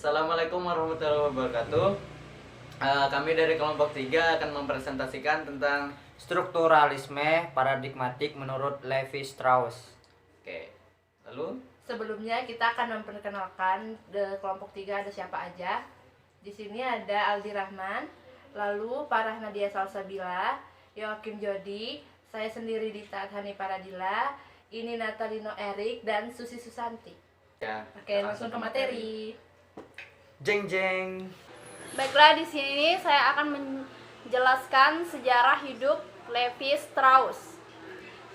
Assalamualaikum warahmatullahi wabarakatuh. Kami dari kelompok 3 akan mempresentasikan tentang strukturalisme paradigmatik menurut Levi Strauss. Oke. Lalu Sebelumnya kita akan memperkenalkan kelompok 3 ada siapa aja. Di sini ada Aldi Rahman, lalu Farah Nadia Salsabila, Yoakim Jody, saya sendiri Dita Adhani Paradila, ini Natalino Erik dan Susi Susanti. ya, Oke, langsung ke materi. Jeng jeng. Baiklah, di sini saya akan menjelaskan sejarah hidup Levi Strauss.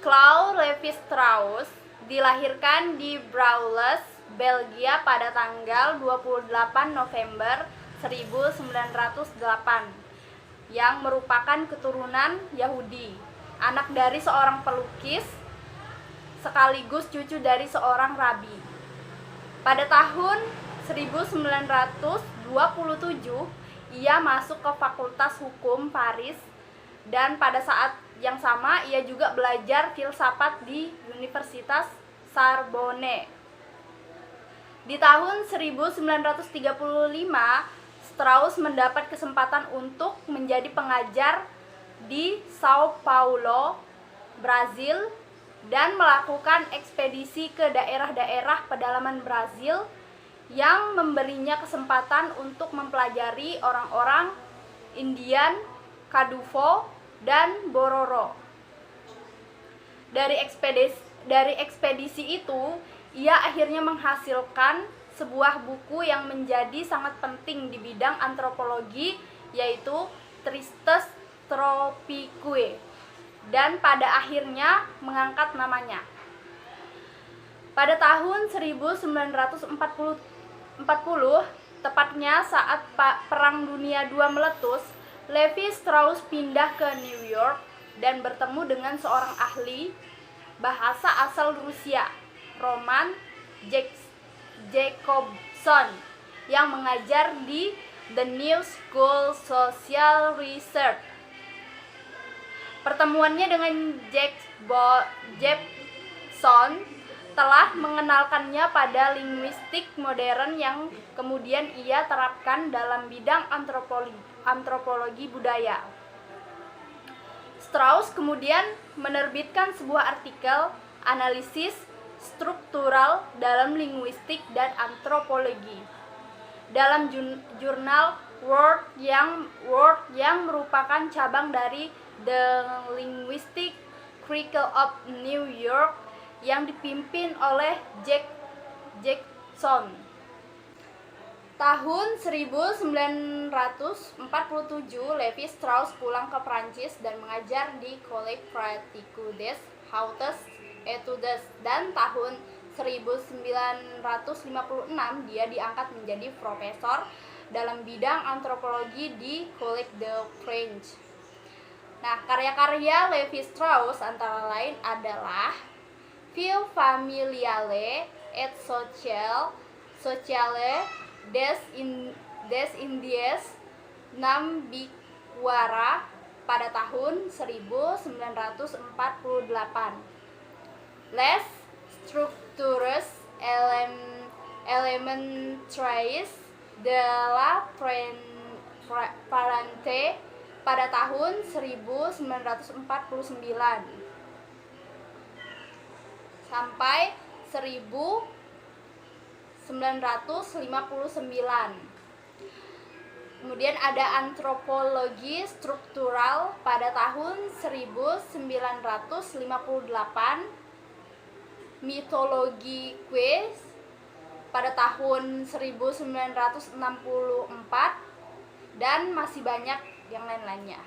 Claude Levi Strauss dilahirkan di Brussels, Belgia pada tanggal 28 November 1908 yang merupakan keturunan Yahudi, anak dari seorang pelukis sekaligus cucu dari seorang rabi. Pada tahun 1927 ia masuk ke Fakultas Hukum Paris dan pada saat yang sama ia juga belajar filsafat di Universitas Sorbonne. Di tahun 1935 Strauss mendapat kesempatan untuk menjadi pengajar di Sao Paulo, Brazil, dan melakukan ekspedisi ke daerah-daerah pedalaman Brazil yang memberinya kesempatan untuk mempelajari orang-orang Indian, Kadufo, dan Bororo. Dari ekspedisi itu, ia akhirnya menghasilkan sebuah buku yang menjadi sangat penting di bidang antropologi, yaitu Tristes Tropicae, dan pada akhirnya mengangkat namanya. Pada tahun 1940, tepatnya saat Perang Dunia II meletus, Levi Strauss pindah ke New York dan bertemu dengan seorang ahli bahasa asal Rusia, Roman Jacobson, yang mengajar di The New School Social Research. Pertemuannya dengan Jacobson telah mengenalkannya pada linguistik modern yang kemudian ia terapkan dalam bidang antropologi budaya. Strauss kemudian menerbitkan sebuah artikel analisis struktural dalam linguistik dan antropologi dalam jurnal World yang merupakan cabang dari The Linguistic Chronicle of New York yang dipimpin oleh Jackson. Tahun 1947, Levi Strauss pulang ke Prancis dan mengajar di Collège Pratique des Hautes Études, dan tahun 1956 dia diangkat menjadi profesor dalam bidang antropologi di Collège de France. Nah, karya-karya Levi Strauss antara lain adalah Vie familiale et sociale des Indies Nambiquara pada tahun 1948. Les structures élémentaires de la Parenté pada tahun 1949 sampai 1959. Kemudian ada antropologi struktural pada tahun 1958, mitologi queer pada tahun 1964, dan masih banyak yang lain-lainnya.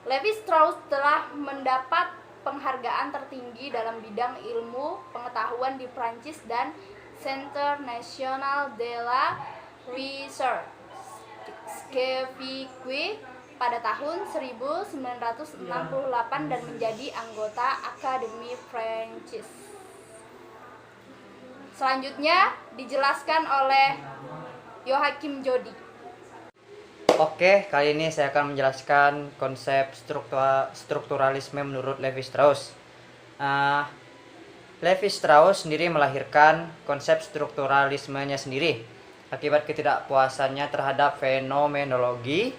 Levi Strauss telah mendapat penghargaan tertinggi dalam bidang ilmu pengetahuan di Prancis dan Centre National de la Recherche Scientifique pada tahun 1968 dan menjadi anggota Akademi Prancis. Selanjutnya dijelaskan oleh Yoakim Jody. Oke, kali ini saya akan menjelaskan konsep strukturalisme menurut Levi Strauss. Levi Strauss sendiri melahirkan konsep strukturalismenya sendiri. akibat ketidakpuasannya terhadap fenomenologi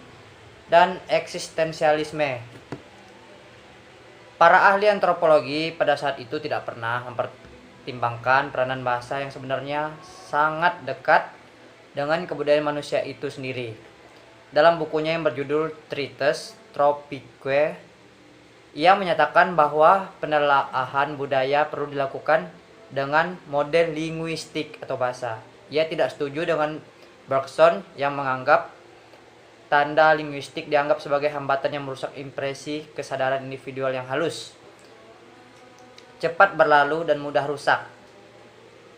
dan eksistensialisme. Para ahli antropologi pada saat itu tidak pernah mempertimbangkan peranan bahasa yang sebenarnya sangat dekat dengan kebudayaan manusia itu sendiri. Dalam bukunya yang berjudul Treatise Tropique, ia menyatakan bahwa penelaahan budaya perlu dilakukan dengan model linguistik atau bahasa. Ia tidak setuju dengan Bergson yang menganggap tanda linguistik dianggap sebagai hambatan yang merusak impresi kesadaran individual yang halus, cepat berlalu dan mudah rusak.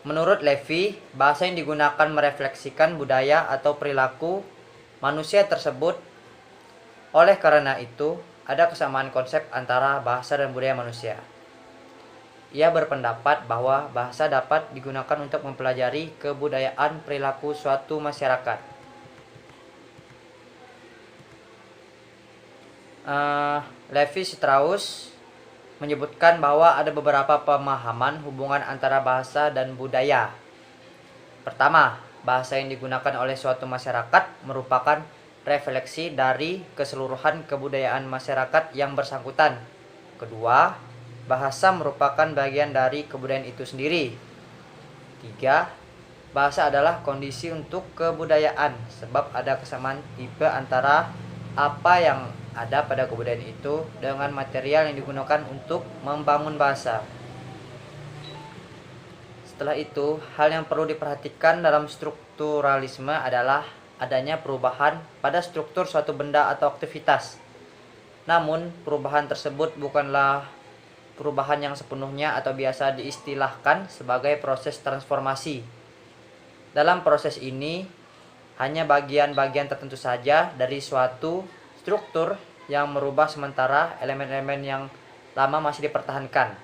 Menurut Levy, bahasa yang digunakan merefleksikan budaya atau perilaku manusia tersebut. Oleh karena itu, ada kesamaan konsep antara bahasa dan budaya manusia. Ia berpendapat bahwa bahasa dapat digunakan untuk mempelajari kebudayaan perilaku suatu masyarakat. Levi Strauss menyebutkan bahwa ada beberapa pemahaman hubungan antara bahasa dan budaya. Pertama, bahasa yang digunakan oleh suatu masyarakat merupakan refleksi dari keseluruhan kebudayaan masyarakat yang bersangkutan. Kedua, bahasa merupakan bagian dari kebudayaan itu sendiri. 3. Bahasa adalah kondisi untuk kebudayaan, sebab ada kesamaan tipe antara apa yang ada pada kebudayaan itu dengan material yang digunakan untuk membangun bahasa. Setelah itu, hal yang perlu diperhatikan dalam strukturalisme adalah adanya perubahan pada struktur suatu benda atau aktivitas. Namun, perubahan tersebut bukanlah perubahan yang sepenuhnya atau biasa diistilahkan sebagai proses transformasi. Dalam proses ini, hanya bagian-bagian tertentu saja dari suatu struktur yang merubah sementara elemen-elemen yang lama masih dipertahankan.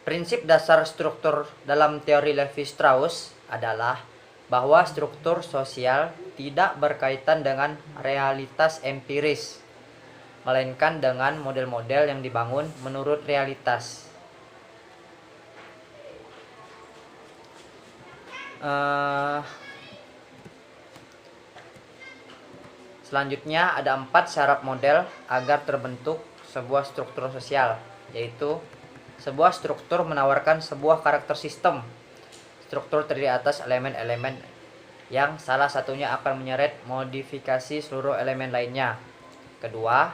Prinsip dasar struktur dalam teori Levi-Strauss adalah bahwa struktur sosial tidak berkaitan dengan realitas empiris, melainkan dengan model-model yang dibangun menurut realitas. Selanjutnya ada 4 syarat model agar terbentuk sebuah struktur sosial, yaitu sebuah struktur menawarkan sebuah karakter sistem. Struktur terdiri atas elemen-elemen yang salah satunya akan menyeret modifikasi seluruh elemen lainnya. Kedua,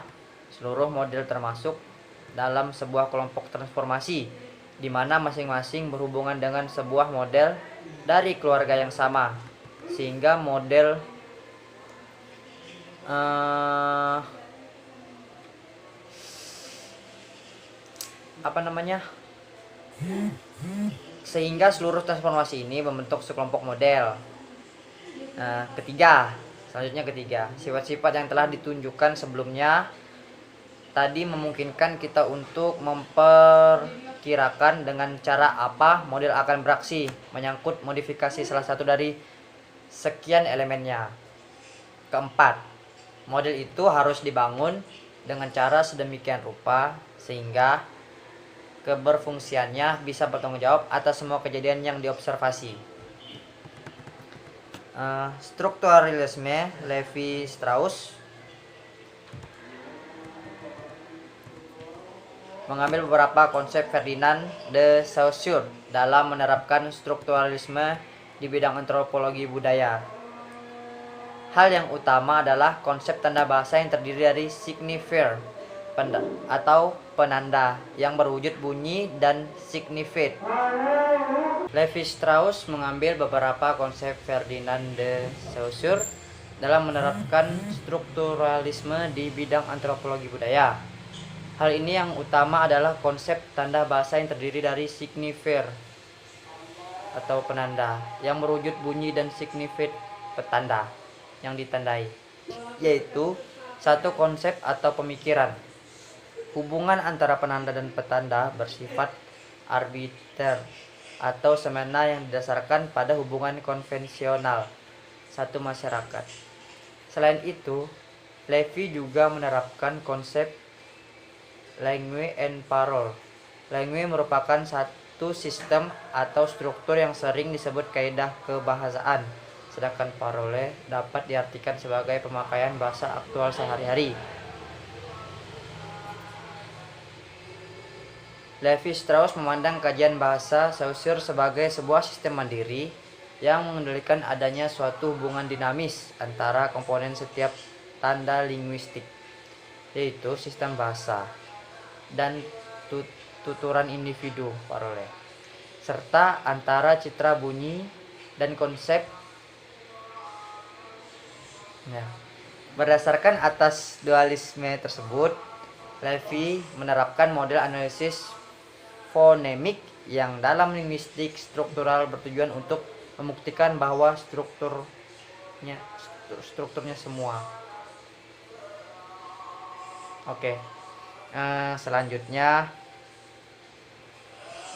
seluruh model termasuk dalam sebuah kelompok transformasi, di mana masing-masing berhubungan dengan sebuah model dari keluarga yang sama, sehingga model sehingga seluruh transformasi ini membentuk sekelompok model. Ketiga, sifat-sifat yang telah ditunjukkan sebelumnya tadi memungkinkan kita untuk memperkirakan dengan cara apa model akan beraksi menyangkut modifikasi salah satu dari sekian elemennya. Keempat, model itu harus dibangun dengan cara sedemikian rupa sehingga keberfungsiannya bisa bertanggung jawab atas semua kejadian yang diobservasi. Strukturalisme Levi-Strauss mengambil beberapa konsep Ferdinand de Saussure dalam menerapkan strukturalisme di bidang antropologi budaya. Hal yang utama adalah konsep tanda bahasa yang terdiri dari signifier atau penanda yang berwujud bunyi dan signified. Levi-Strauss mengambil beberapa konsep Ferdinand de Saussure dalam menerapkan strukturalisme di bidang antropologi budaya. Hal ini yang utama adalah konsep tanda bahasa yang terdiri dari signifier atau penanda yang berwujud bunyi dan signified petanda yang ditandai, yaitu satu konsep atau pemikiran. Hubungan antara penanda dan petanda bersifat arbiter atau semena yang didasarkan pada hubungan konvensional satu masyarakat. Selain itu, Levi juga menerapkan konsep langue and parole. Langue merupakan satu suatu sistem atau struktur yang sering disebut kaidah kebahasaan, sedangkan parole dapat diartikan sebagai pemakaian bahasa aktual sehari-hari. Levi Strauss memandang kajian bahasa Saussure sebagai sebuah sistem mandiri yang mengendalikan adanya suatu hubungan dinamis antara komponen setiap tanda linguistik, yaitu sistem bahasa dan tuturan individu parole, serta antara citra bunyi dan konsep. Ya. Berdasarkan atas dualisme tersebut, Levi menerapkan model analisis fonemik yang dalam linguistik struktural bertujuan untuk membuktikan bahwa strukturnya semua. Oke. Selanjutnya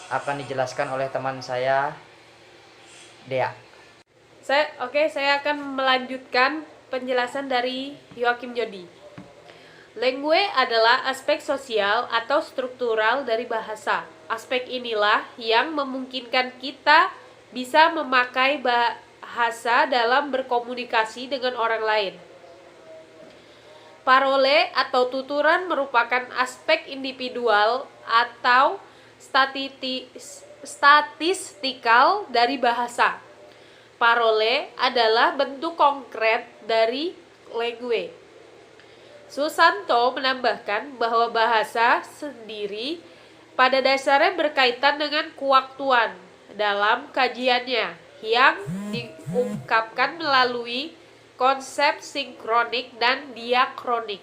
akan dijelaskan oleh teman saya, Dea. Saya akan melanjutkan penjelasan dari Joachim Jody. Langue adalah aspek sosial atau struktural dari bahasa. Aspek inilah yang memungkinkan kita bisa memakai bahasa dalam berkomunikasi dengan orang lain. Parole atau tuturan merupakan aspek individual atau statistikal dari bahasa. Parole adalah bentuk konkret dari langue. Susanto menambahkan bahwa bahasa sendiri pada dasarnya berkaitan dengan kewaktuan dalam kajiannya yang diungkapkan melalui konsep sinkronik dan diakronik.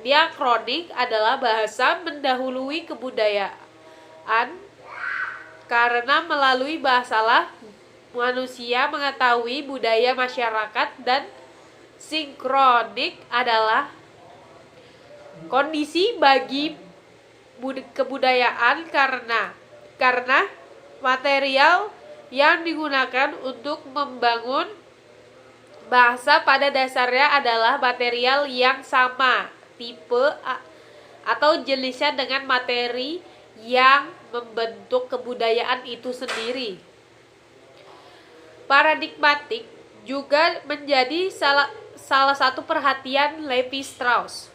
Diakronik adalah bahasa mendahului kebudayaan karena melalui bahasalah manusia mengetahui budaya masyarakat, dan sinkronik adalah kondisi bagi kebudayaan karena material yang digunakan untuk membangun bahasa pada dasarnya adalah material yang sama tipe atau jenisnya dengan materi yang membentuk kebudayaan itu sendiri. Paradigmatik juga menjadi salah satu perhatian Levi Strauss.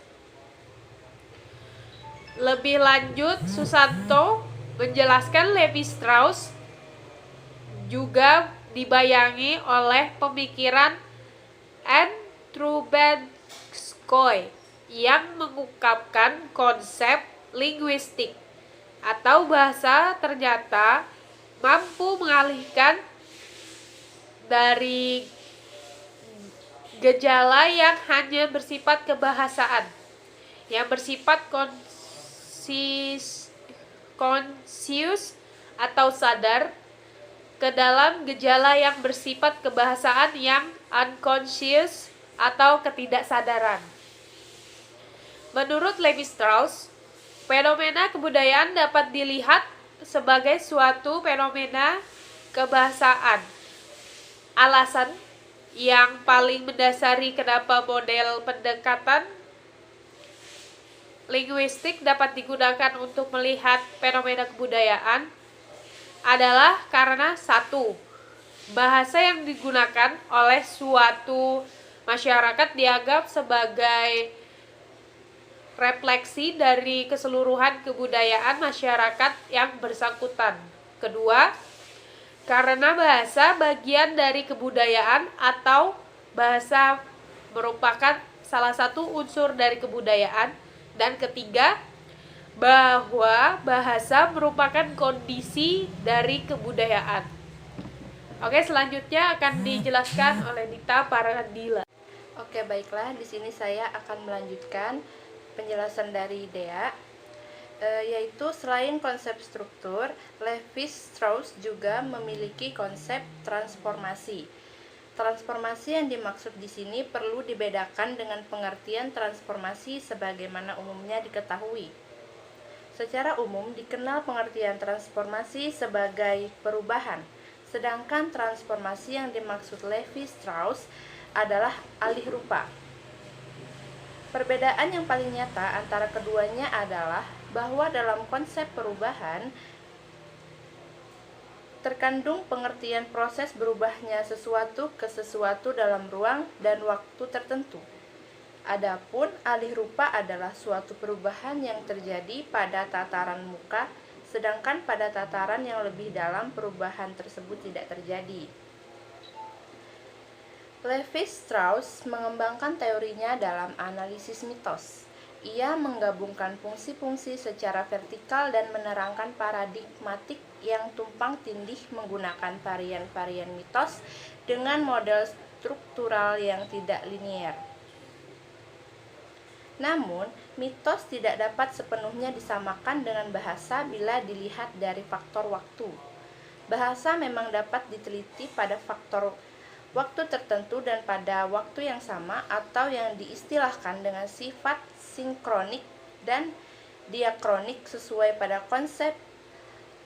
Lebih lanjut, Susanto menjelaskan Levi Strauss juga dibayangi oleh pemikiran Anne Trubetskoy yang mengungkapkan konsep linguistik atau bahasa ternyata mampu mengalihkan dari gejala yang hanya bersifat kebahasaan, yang bersifat konsius atau sadar, ke dalam gejala yang bersifat kebahasaan yang unconscious atau ketidaksadaran. Menurut Levi Strauss, fenomena kebudayaan dapat dilihat sebagai suatu fenomena kebahasaan. Alasan yang paling mendasari kenapa model pendekatan linguistik dapat digunakan untuk melihat fenomena kebudayaan adalah karena satu, bahasa yang digunakan oleh suatu masyarakat dianggap sebagai refleksi dari keseluruhan kebudayaan masyarakat yang bersangkutan. Kedua, karena bahasa bagian dari kebudayaan atau bahasa merupakan salah satu unsur dari kebudayaan. Dan ketiga, bahwa bahasa merupakan kondisi dari kebudayaan. Oke, selanjutnya akan dijelaskan oleh Dita Paradila. Oke, baiklah, di sini saya akan melanjutkan penjelasan dari Dea, yaitu selain konsep struktur, Levi Strauss juga memiliki konsep transformasi. Transformasi yang dimaksud di sini perlu dibedakan dengan pengertian transformasi sebagaimana umumnya diketahui. Secara umum dikenal pengertian transformasi sebagai perubahan, sedangkan transformasi yang dimaksud Levi Strauss adalah alih rupa. Perbedaan yang paling nyata antara keduanya adalah bahwa dalam konsep perubahan, terkandung pengertian proses berubahnya sesuatu ke sesuatu dalam ruang dan waktu tertentu. Adapun alih rupa adalah suatu perubahan yang terjadi pada tataran muka, sedangkan pada tataran yang lebih dalam perubahan tersebut tidak terjadi. Levi-Strauss mengembangkan teorinya dalam analisis mitos. Ia menggabungkan fungsi-fungsi secara vertikal dan menerangkan paradigmatik yang tumpang tindih menggunakan varian-varian mitos dengan model struktural yang tidak linier. Namun, mitos tidak dapat sepenuhnya disamakan dengan bahasa bila dilihat dari faktor waktu. Bahasa memang dapat diteliti pada faktor waktu tertentu dan pada waktu yang sama atau yang diistilahkan dengan sifat sinkronik dan diakronik sesuai pada konsep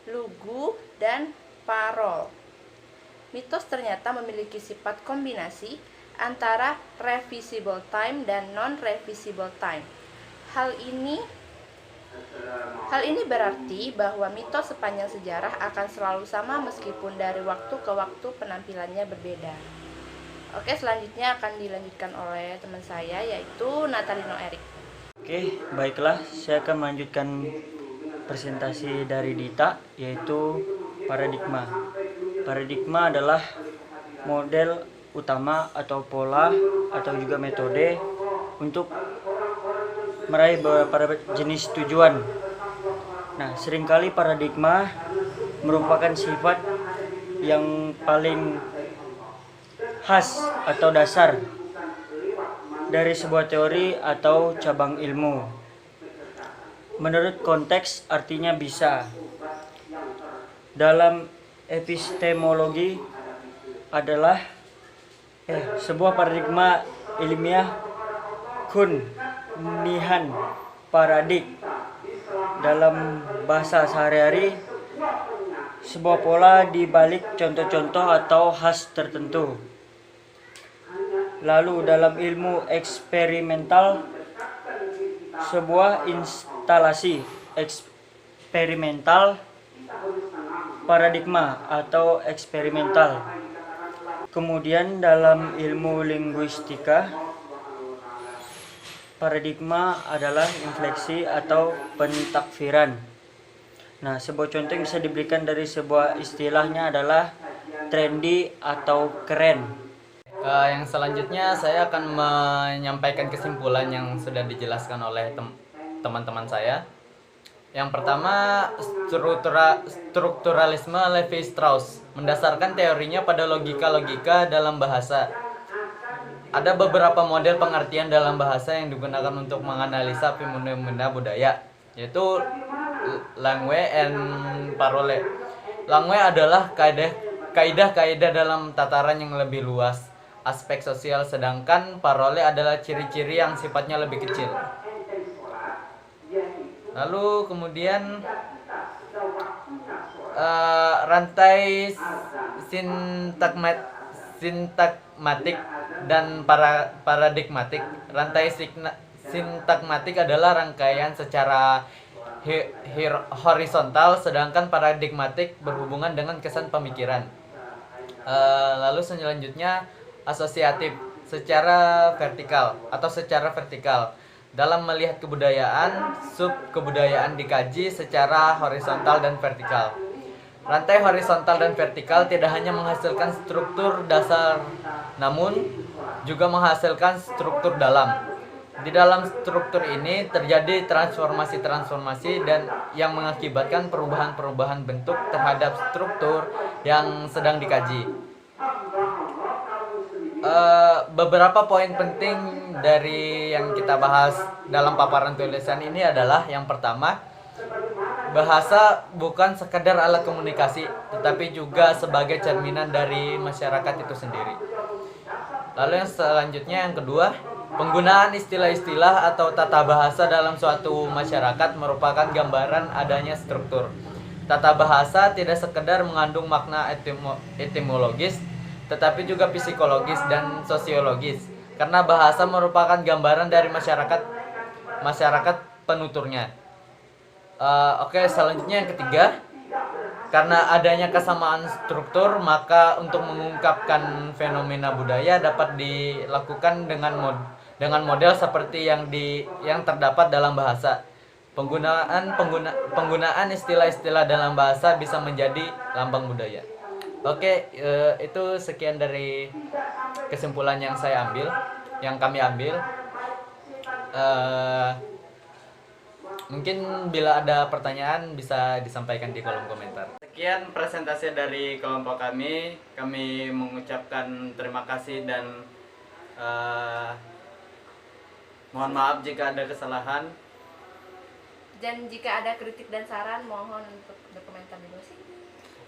lugu dan parol. Mitos ternyata memiliki sifat kombinasi antara reversible time dan non-reversible time. Hal ini berarti bahwa mitos sepanjang sejarah akan selalu sama meskipun dari waktu ke waktu penampilannya berbeda. Oke, selanjutnya akan dilanjutkan oleh teman saya yaitu Natalino Erik. Oke, baiklah, saya akan melanjutkan presentasi dari Dita, yaitu paradigma. Paradigma adalah model utama atau pola atau juga metode untuk meraih beberapa jenis tujuan. Nah, seringkali paradigma merupakan sifat yang paling khas atau dasar dari sebuah teori atau cabang ilmu. Menurut konteks artinya bisa. Dalam epistemologi adalah sebuah paradigma ilmiah kunihan paradig. Dalam bahasa sehari-hari, sebuah pola di balik contoh-contoh atau khas tertentu. Lalu dalam ilmu eksperimental, sebuah instalasi eksperimental paradigma atau eksperimental. Kemudian dalam ilmu linguistika, paradigma adalah infleksi atau pentakfiran. Nah, sebuah contoh yang bisa diberikan dari sebuah istilahnya adalah trendy atau keren. Yang selanjutnya saya akan menyampaikan kesimpulan yang sudah dijelaskan oleh teman-teman saya. Yang pertama, strukturalisme Levi-Strauss mendasarkan teorinya pada logika-logika dalam bahasa. Ada beberapa model pengertian dalam bahasa yang digunakan untuk menganalisa fenomena budaya, yaitu langue and parole. Langue adalah kaidah-kaidah dalam tataran yang lebih luas, aspek sosial, sedangkan parole adalah ciri-ciri yang sifatnya lebih kecil. Lalu kemudian rantai sintakmatik dan paradigmatik. Rantai sintakmatik adalah rangkaian secara horizontal, sedangkan paradigmatik berhubungan dengan kesan pemikiran. Lalu selanjutnya asosiatif secara vertikal atau secara vertikal. Dalam melihat kebudayaan, sub kebudayaan dikaji secara horizontal dan vertikal. Rantai horizontal dan vertikal tidak hanya menghasilkan struktur dasar, namun juga menghasilkan struktur dalam. Di dalam struktur ini terjadi transformasi-transformasi dan yang mengakibatkan perubahan-perubahan bentuk terhadap struktur yang sedang dikaji. Beberapa poin penting dari yang kita bahas dalam paparan tulisan ini adalah yang pertama, bahasa bukan sekadar alat komunikasi, tetapi juga sebagai cerminan dari masyarakat itu sendiri. Lalu yang selanjutnya, yang kedua, penggunaan istilah-istilah atau tata bahasa dalam suatu masyarakat merupakan gambaran adanya struktur. Tata bahasa tidak sekedar mengandung makna etimologis, tetapi juga psikologis dan sosiologis, karena bahasa merupakan gambaran dari masyarakat penuturnya. Oke, selanjutnya yang ketiga, Karena adanya kesamaan struktur, maka untuk mengungkapkan fenomena budaya dapat dilakukan dengan model seperti yang terdapat dalam bahasa. Penggunaan istilah-istilah dalam bahasa bisa menjadi lambang budaya. Oke, itu sekian dari kesimpulan yang kami ambil. Mungkin bila ada pertanyaan bisa disampaikan di kolom komentar. Sekian presentasi dari kelompok kami. Kami mengucapkan terima kasih dan mohon maaf jika ada kesalahan. Dan jika ada kritik dan saran, mohon untuk berkomentar di bawah sini.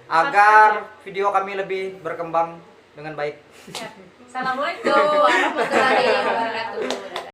Agar video kami lebih berkembang dengan baik. Assalamualaikum Warahmatullahi wabarakatuh.